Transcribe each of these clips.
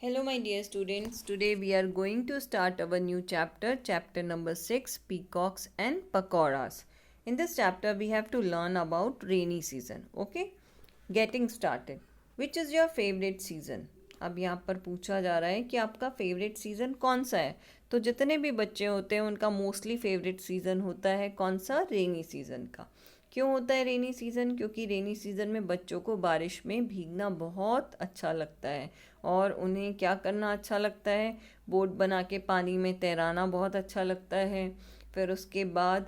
Hello, my dear students. Today we are going to start our new chapter, chapter number 6, Peacocks and Pakoras. In this chapter, we have to learn about rainy season. Okay? Getting started. Which is your favorite season? अब यहाँ पर पूछा जा रहा है कि आपका favourite season कौन सा है। तो जितने भी बच्चे होते हैं उनका मोस्टली फेवरेट सीज़न होता है कौन सा, रेनी सीज़न का। क्यों होता है रेनी सीज़न? क्योंकि रेनी सीज़न में बच्चों को बारिश में भीगना बहुत अच्छा लगता है और उन्हें क्या करना अच्छा लगता है, बोट बना के पानी में तैराना बहुत अच्छा लगता है। फिर उसके बाद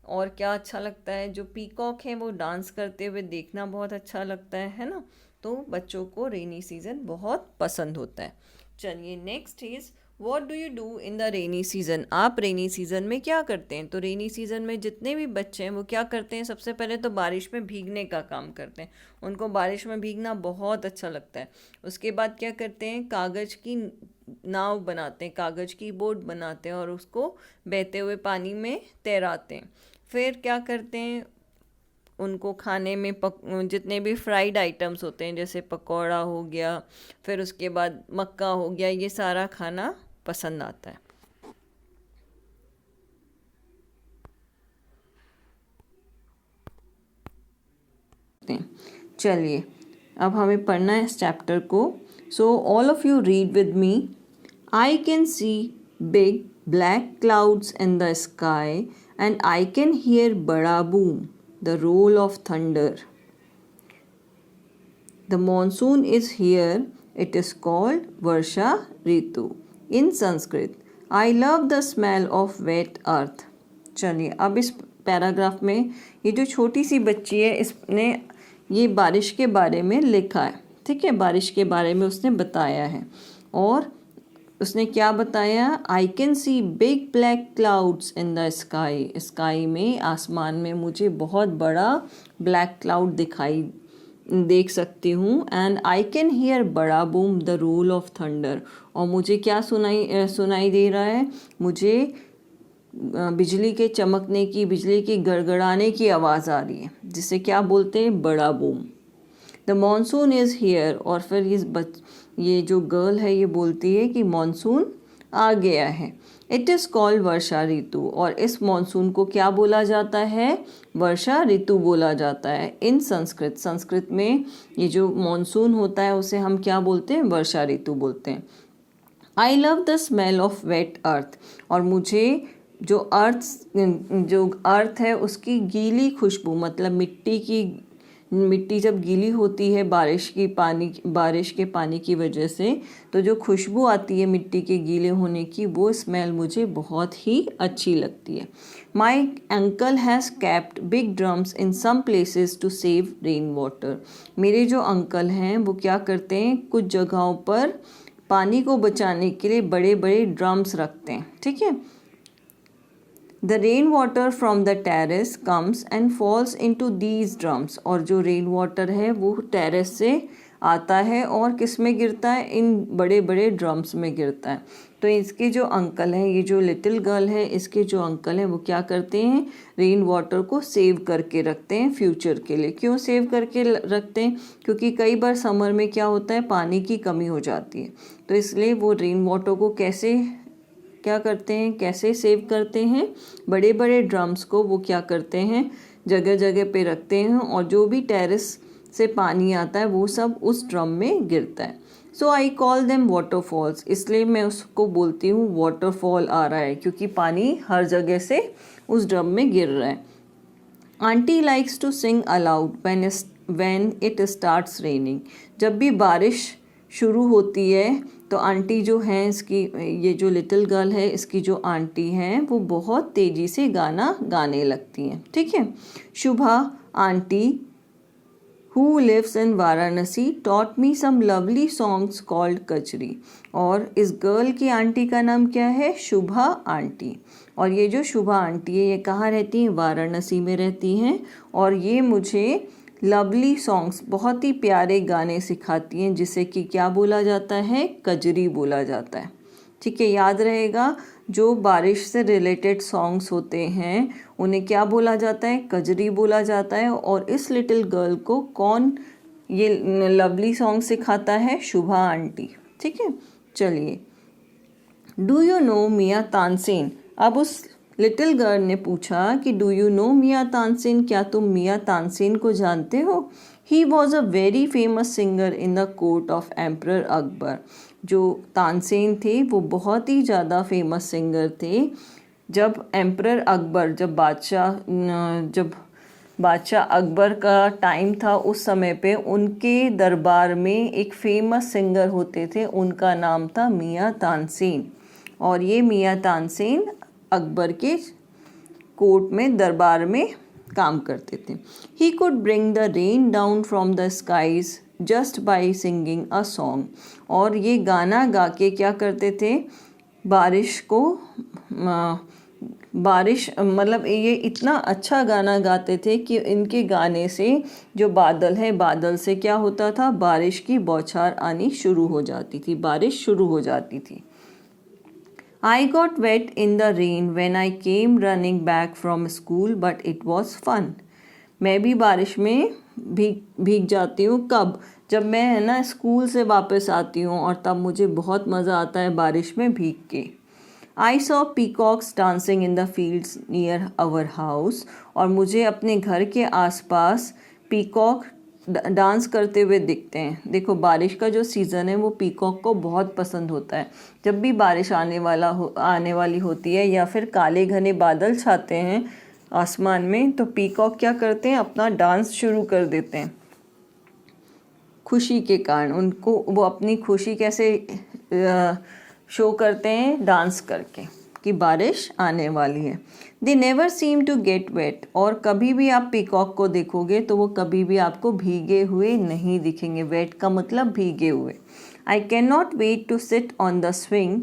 और क्या अच्छा लगता है, जो पीकॉक है वो डांस करते हुए देखना बहुत अच्छा लगता है ना। तो बच्चों को रेनी सीज़न बहुत पसंद होता है। चलिए next is what do you do in the rainy season. आप रेनी सीज़न में क्या करते हैं? तो रेनी सीज़न में जितने भी बच्चे हैं वो क्या करते हैं, सबसे पहले तो बारिश में भीगने का काम करते हैं। उनको बारिश में भीगना बहुत अच्छा लगता है। उसके बाद क्या करते हैं, कागज़ की नाव बनाते हैं, कागज़ की बोट बनाते हैं और उसको बहते हुए पानी में तैराते हैं। फिर क्या करते हैं, उनको खाने में जितने भी फ्राइड आइटम्स होते हैं जैसे पकौड़ा हो गया, फिर उसके बाद मक्का हो गया, ये सारा खाना पसंद आता है। चलिए अब हमें पढ़ना है इस चैप्टर को। So all of you read with me. I can see big black clouds in the sky and I can hear बड़ा boom the roll of thunder. The monsoon is here. It is called Varsha Ritu in Sanskrit. I love the smell of wet earth. चलिए अब इस paragraph में ये जो छोटी सी बच्ची है इसने ये बारिश के बारे में लिखा है। ठीक है, बारिश के बारे में उसने बताया है और उसने क्या बताया, आई can see big black clouds in the sky. Sky में, आसमान में मुझे बहुत बड़ा ब्लैक क्लाउड देख सकती हूँ। एंड आई कैन हियर बड़ा boom the roll of thunder. और मुझे क्या सुनाई दे रहा है, मुझे बिजली के चमकने की, बिजली की गड़गड़ाने की आवाज़ आ रही है, जिसे क्या बोलते हैं, बड़ा boom. The monsoon is here. और फिर ये जो गर्ल है ये बोलती है कि मॉनसून आ गया है। इट इज़ कॉल्ड वर्षा ऋतु। और इस मॉनसून को क्या बोला जाता है, वर्षा ऋतु बोला जाता है इन संस्कृत। संस्कृत में ये जो मॉनसून होता है उसे हम क्या बोलते हैं, वर्षा ऋतु बोलते हैं। I love the smell of wet earth. और मुझे जो अर्थ है उसकी गीली खुशबू, मतलब मिट्टी जब गीली होती है बारिश के पानी की वजह से, तो जो खुशबू आती है मिट्टी के गीले होने की, वो स्मेल मुझे बहुत ही अच्छी लगती है। My uncle has kept big drums in some places to save rain water. मेरे जो अंकल हैं वो क्या करते हैं, कुछ जगहों पर पानी को बचाने के लिए बड़े बड़े ड्रम्स रखते हैं। ठीक है। The rain water from the terrace comes and falls into these drums. और जो रेन वाटर है वो टेरेस से आता है और किस में गिरता है, इन बड़े बड़े ड्रम्स में गिरता है। तो इसके जो अंकल हैं, ये जो लिटिल गर्ल है, इसके जो अंकल हैं वो क्या करते हैं, रेन वाटर को सेव करके रखते हैं फ्यूचर के लिए। क्यों सेव करके रखते हैं, क्योंकि कई बार समर में क्या होता है, पानी की कमी हो जाती है। तो इसलिए वो रेन वाटर को कैसे सेव करते हैं, बड़े बड़े ड्रम्स को वो क्या करते हैं, जगह जगह पे रखते हैं और जो भी टेरेस से पानी आता है वो सब उस ड्रम में गिरता है। सो आई कॉल देम वाटरफॉल्स। इसलिए मैं उसको बोलती हूँ वाटरफॉल आ रहा है, क्योंकि पानी हर जगह से उस ड्रम में गिर रहा है। Aunty likes to sing aloud when it starts raining. जब भी बारिश शुरू होती है तो आंटी जो हैं, इसकी ये जो लिटिल गर्ल है, इसकी जो आंटी हैं वो बहुत तेज़ी से गाना गाने लगती हैं। ठीक है। Shubha aunty who lives in Varanasi taught me some lovely songs called Kajri. और इस गर्ल की आंटी का नाम क्या है, शुभा आंटी। और ये जो शुभा आंटी है ये कहाँ रहती हैं, वाराणसी में रहती हैं। और ये मुझे लवली सॉन्ग्स, बहुत ही प्यारे गाने सिखाती हैं, जिसे कि क्या बोला जाता है, कजरी बोला जाता है। ठीक है, याद रहेगा, जो बारिश से रिलेटेड सॉन्ग्स होते हैं उन्हें क्या बोला जाता है, कजरी बोला जाता है। और इस लिटिल गर्ल को कौन ये लवली सॉन्ग सिखाता है, शुभा आंटी। ठीक है, चलिए। डू यू नो मियाँ तानसेन? अब उस लिटिल गर्ल ने पूछा कि डू यू नो मियाँ तानसेन, क्या तुम मियाँ तानसेन को जानते हो? He was a very famous singer in the court of emperor Akbar. जो तानसेन थे वो बहुत ही ज़्यादा फेमस सिंगर थे जब एम्परर अकबर, जब बादशाह अकबर का टाइम था, उस समय पे उनके दरबार में एक फेमस सिंगर होते थे, उनका नाम था मियाँ तानसेन। और ये मियाँ तानसेन अकबर के कोर्ट में, दरबार में काम करते थे। He could bring the rain down from the skies just by singing a song. और ये गाना गा के क्या करते थे, बारिश मतलब ये इतना अच्छा गाना गाते थे कि इनके गाने से जो बादल है, बादल से क्या होता था, बारिश की बौछार आनी शुरू हो जाती थी, बारिश शुरू हो जाती थी। I got wet in the rain when I came running back from school, but it was fun. मैं भी बारिश में भीग जाती हूँ। कब? जब मैं है ना स्कूल से वापस आती हूँ, और तब मुझे बहुत मज़ा आता है बारिश में भीग के। I saw peacocks dancing in the fields near our house. और मुझे अपने घर के आसपास पीकॉक डांस करते हुए दिखते हैं। देखो, बारिश का जो सीज़न है वो पीकॉक को बहुत पसंद होता है। जब भी बारिश आने वाली होती है या फिर काले घने बादल छाते हैं आसमान में, तो पीकॉक क्या करते हैं, अपना डांस शुरू कर देते हैं खुशी के कारण। उनको वो अपनी खुशी कैसे शो करते हैं, डांस करके कि बारिश आने वाली है। They never seem to get wet. और कभी भी आप पीकॉक को देखोगे तो वो कभी भी आपको भीगे हुए नहीं दिखेंगे। वेट का मतलब भीगे हुए। I can not wait to sit on the swing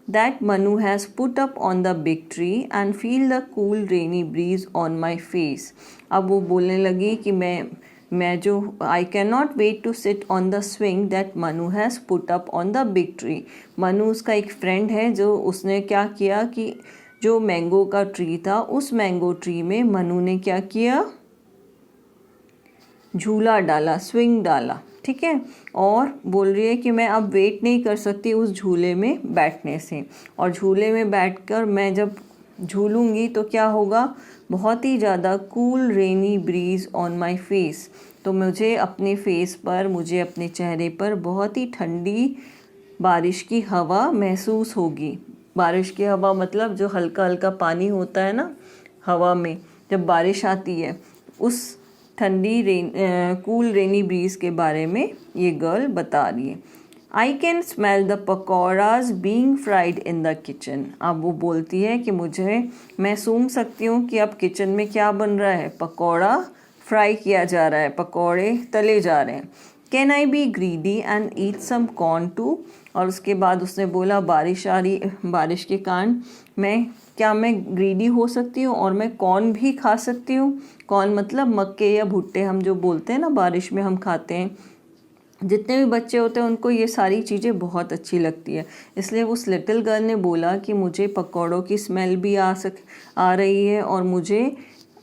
that Manu has put up on the big tree and feel the cool rainy breeze on my face. अब वो बोलने लगी कि मैं जो I can not wait to sit on the swing that Manu has put up on the big tree. Manu उसका एक friend है, जो उसने क्या किया कि जो मैंगो का ट्री था, उस मैंगो ट्री में मनु ने क्या किया, झूला डाला, स्विंग डाला, ठीक है। और बोल रही है कि मैं अब वेट नहीं कर सकती उस झूले में बैठने से, और झूले में बैठकर मैं जब झूलूंगी तो क्या होगा, बहुत ही ज़्यादा cool rainy breeze on my face. तो मुझे अपने फेस पर, मुझे अपने चेहरे पर बहुत ही ठंडी बारिश की हवा महसूस होगी। बारिश की हवा मतलब जो हल्का हल्का पानी होता है ना हवा में, जब बारिश आती है, उस ठंडी कूल रेनी ब्रीज के बारे में ये गर्ल बता रही है। I can smell the pakoras being fried in the kitchen. अब वो बोलती है कि मैं सूंघ सकती हूँ कि अब किचन में क्या बन रहा है, पकौड़ा फ्राई किया जा रहा है, पकौड़े तले जा रहे हैं। Can I be greedy and eat some corn too. और उसके बाद उसने बोला, बारिश आ रही, बारिश के कारण मैं ग्रीडी हो सकती हूँ और मैं कॉर्न भी खा सकती हूँ। कॉर्न मतलब मक्के या भुट्टे, हम जो बोलते हैं ना बारिश में हम खाते हैं। जितने भी बच्चे होते हैं उनको ये सारी चीज़ें बहुत अच्छी लगती है। इसलिए उस लिटिल गर्ल ने बोला कि मुझे पकौड़ों की स्मेल भी आ रही है, और मुझे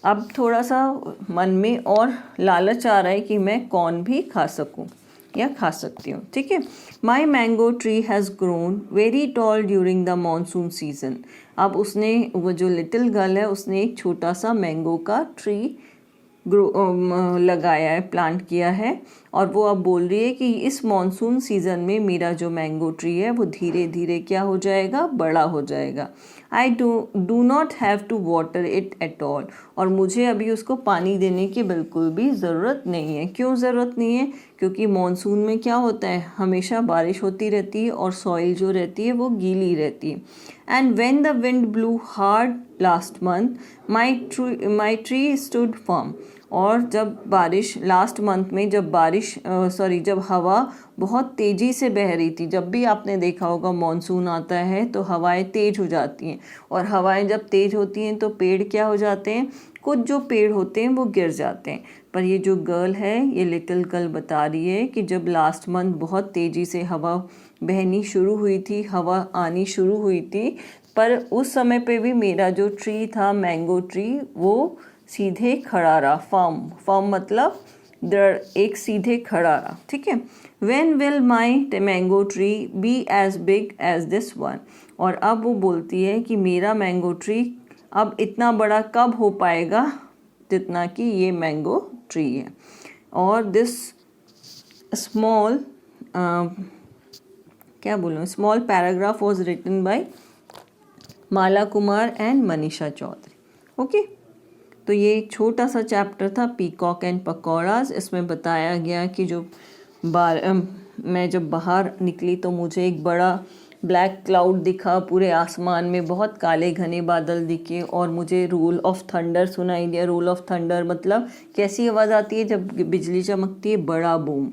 अब थोड़ा सा मन में और लालच आ रहा है कि मैं कॉर्न भी खा सकूं या खा सकती हूँ, ठीक है। My mango tree has grown very tall during the monsoon season. अब उसने, वो जो लिटिल गर्ल है, उसने एक छोटा सा मैंगो का ट्री लगाया है, प्लांट किया है, और वो अब बोल रही है कि इस मॉनसून सीज़न में मेरा जो मैंगो ट्री है वो धीरे धीरे क्या हो जाएगा, बड़ा हो जाएगा। I do not have to water it at all. और मुझे अभी उसको पानी देने की बिल्कुल भी ज़रूरत नहीं है। क्यों ज़रूरत नहीं है? क्योंकि मॉनसून में क्या होता है, हमेशा बारिश होती रहती है और सॉइल जो रहती है वो गीली रहती है। And when the wind blue hard last month my tree stood firm. और जब बारिश लास्ट मंथ में, जब हवा बहुत तेज़ी से बह रही थी, जब भी आपने देखा होगा मॉनसून आता है तो हवाएं तेज़ हो जाती हैं, और हवाएं जब तेज़ होती हैं तो पेड़ क्या हो जाते हैं, कुछ जो पेड़ होते हैं वो गिर जाते हैं। पर ये जो गर्ल है, ये लिटिल गर्ल बता रही है कि जब लास्ट मंथ बहुत तेज़ी से हवा बहनी शुरू हुई थी, हवा आनी शुरू हुई थी, पर उस समय पे भी मेरा जो ट्री था, मैंगो ट्री, वो सीधे खड़ा रहा। फर्म मतलब दृढ़, एक सीधे खड़ा रहा, ठीक है। When will my mango tree be as big as this one? और अब वो बोलती है कि मेरा मैंगो ट्री अब इतना बड़ा कब हो पाएगा जितना कि ये मैंगो ट्री है। और दिस स्मॉल क्या बोलूँ, small paragraph was written by Mala Kumar and Manisha Chaudhary. Okay, तो ये एक छोटा सा चैप्टर था पीकॉक एंड पकौड़ाज। इसमें बताया गया कि जो मैं जब बाहर निकली तो मुझे एक बड़ा ब्लैक क्लाउड दिखा, पूरे आसमान में बहुत काले घने बादल दिखे और मुझे रोल ऑफ थंडर सुनाई दिया। रोल ऑफ थंडर मतलब कैसी आवाज़ आती है जब बिजली चमकती है, बड़ा बूम,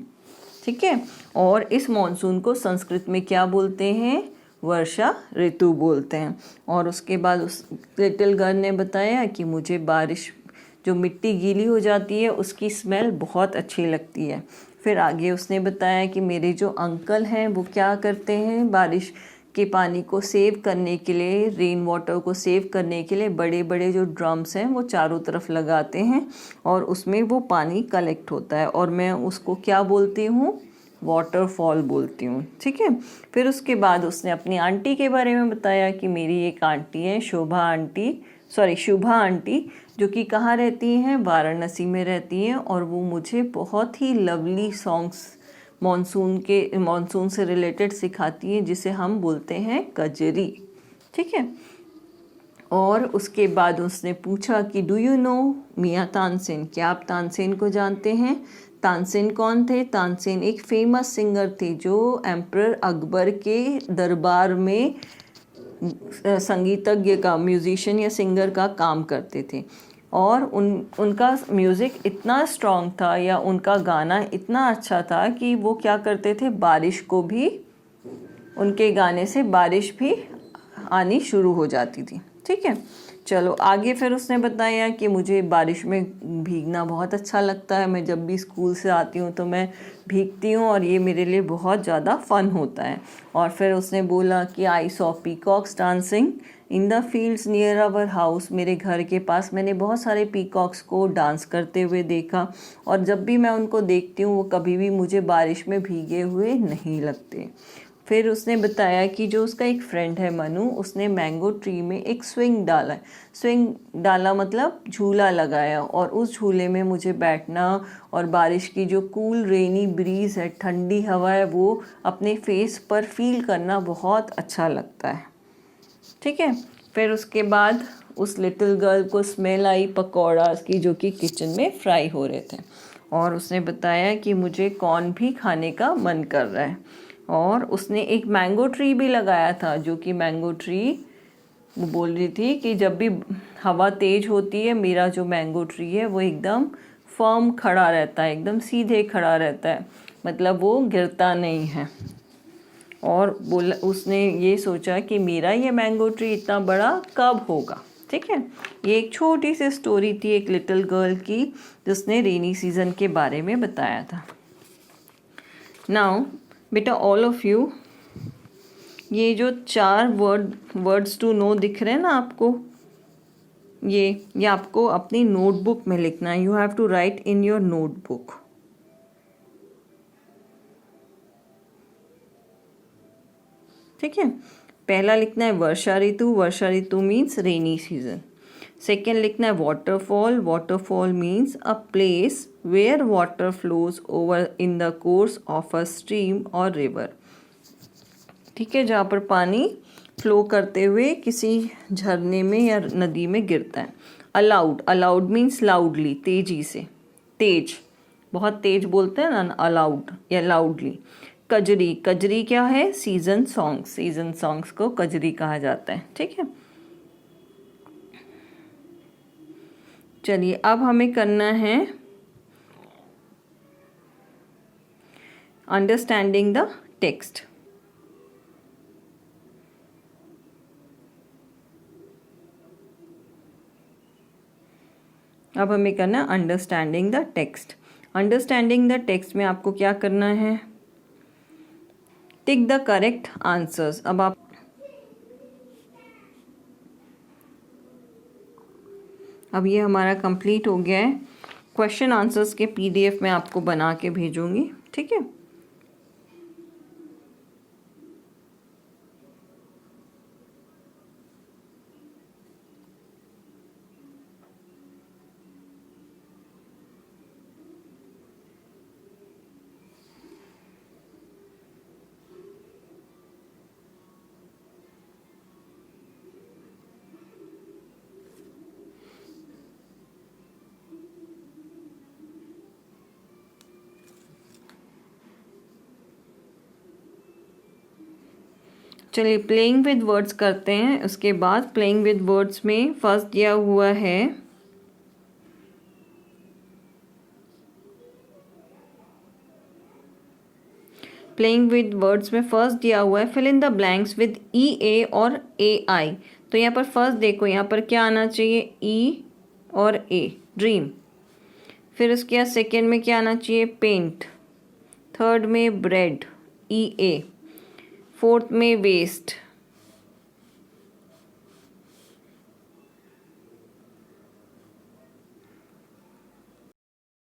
ठीक है। और इस मॉनसून को संस्कृत में क्या बोलते हैं, वर्षा ऋतु बोलते हैं। और उसके बाद उस लिटिल गर्ल ने बताया कि मुझे बारिश, जो मिट्टी गीली हो जाती है उसकी स्मेल बहुत अच्छी लगती है। फिर आगे उसने बताया कि मेरे जो अंकल हैं वो क्या करते हैं, बारिश के पानी को सेव करने के लिए, रेन वाटर को सेव करने के लिए बड़े बड़े जो ड्रम्स हैं वो चारों तरफ लगाते हैं और उसमें वो पानी कलेक्ट होता है और मैं उसको क्या बोलती हूँ, वाटरफॉल बोलती हूँ, ठीक है। फिर उसके बाद उसने अपनी आंटी के बारे में बताया कि मेरी एक आंटी है शुभा आंटी, जो कि कहाँ रहती हैं, वाराणसी में रहती हैं और वो मुझे बहुत ही लवली सॉन्ग्स मॉनसून से रिलेटेड सिखाती हैं, जिसे हम बोलते हैं कजरी, ठीक है। और उसके बाद उसने पूछा कि डू यू नो मियाँ तानसेन, क्या आप तानसेन को जानते हैं। तानसेन कौन थे, तानसेन एक फेमस सिंगर थे जो एम्परर अकबर के दरबार में संगीतज्ञ का, म्यूजिशियन या सिंगर का काम करते थे। और उनका म्यूज़िक इतना स्ट्रॉन्ग था या उनका गाना इतना अच्छा था कि वो क्या करते थे, बारिश को भी, उनके गाने से बारिश भी आनी शुरू हो जाती थी, ठीक है। चलो आगे फिर उसने बताया कि मुझे बारिश में भीगना बहुत अच्छा लगता है, मैं जब भी स्कूल से आती हूँ तो मैं भीगती हूँ और ये मेरे लिए बहुत ज़्यादा फ़न होता है। और फिर उसने बोला कि I saw peacocks dancing in the fields near our house, मेरे घर के पास मैंने बहुत सारे पीकॉक्स को डांस करते हुए देखा और जब भी मैं उनको देखती हूँ वो कभी भी मुझे बारिश में भीगे हुए नहीं लगते। फिर उसने बताया कि जो उसका एक फ्रेंड है मनु, उसने मैंगो ट्री में एक स्विंग डाला मतलब झूला लगाया और उस झूले में मुझे बैठना और बारिश की जो कूल रेनी ब्रीज है, ठंडी हवा है, वो अपने फेस पर फील करना बहुत अच्छा लगता है, ठीक है। फिर उसके बाद उस लिटिल गर्ल को स्मेल आई पकौड़ास की जो कि किचन में फ्राई हो रहे थे और उसने बताया कि मुझे कॉर्न भी खाने का मन कर रहा है। और उसने एक मैंगो ट्री भी लगाया था, जो कि मैंगो ट्री वो बोल रही थी कि जब भी हवा तेज होती है मेरा जो मैंगो ट्री है वो एकदम फर्म खड़ा रहता है, एकदम सीधे खड़ा रहता है, मतलब वो गिरता नहीं है। और बोला, उसने ये सोचा कि मेरा ये मैंगो ट्री इतना बड़ा कब होगा, ठीक है। ये एक छोटी सी स्टोरी थी एक लिटिल गर्ल की जिसने रेनी सीजन के बारे में बताया था। नाउ बेटा ऑल ऑफ यू, ये जो 4 वर्ड्स टू नो दिख रहे हैं ना आपको, ये आपको अपनी नोटबुक में लिखना है। You have to write in your notebook, ठीक है। पहला लिखना है वर्षा ऋतु, वर्षा ऋतु मीन्स रेनी सीजन। सेकेंड लिखना है waterfall, waterfall means a place where water flows over in the course of a stream और रिवर, ठीक है, जहाँ पर पानी फ्लो करते हुए किसी झरने में या नदी में गिरता है। अलाउड, अलाउड मीन्स लाउडली, तेजी से, तेज, बहुत तेज बोलते हैं ना, अलाउड या लाउडली। कजरी, कजरी क्या है, सीजन सॉन्ग्स, सीजन सॉन्ग्स को कजरी कहा जाता है, ठीक है। चलिए अब हमें करना है अंडरस्टैंडिंग द टेक्स्ट। अब हमें करना है understanding the text. Understanding the text में आपको क्या करना है, टिक द करेक्ट आंसर्स। अब ये हमारा कंप्लीट हो गया है क्वेश्चन आंसर्स के PDF में आपको बना के भेजूंगी, ठीक है। चलिए प्लेइंग विद वर्ड्स करते हैं। उसके बाद प्लेइंग विद वर्ड्स में फर्स्ट दिया हुआ है प्लेइंग विद वर्ड्स में फर्स्ट दिया हुआ है fill in the blanks with EA और AI। तो यहाँ पर फर्स्ट देखो, यहाँ पर क्या आना चाहिए, E और A, ड्रीम। फिर उसके बाद सेकेंड में क्या आना चाहिए, पेंट। थर्ड में ब्रेड, EA। फोर्थ में वेस्ट,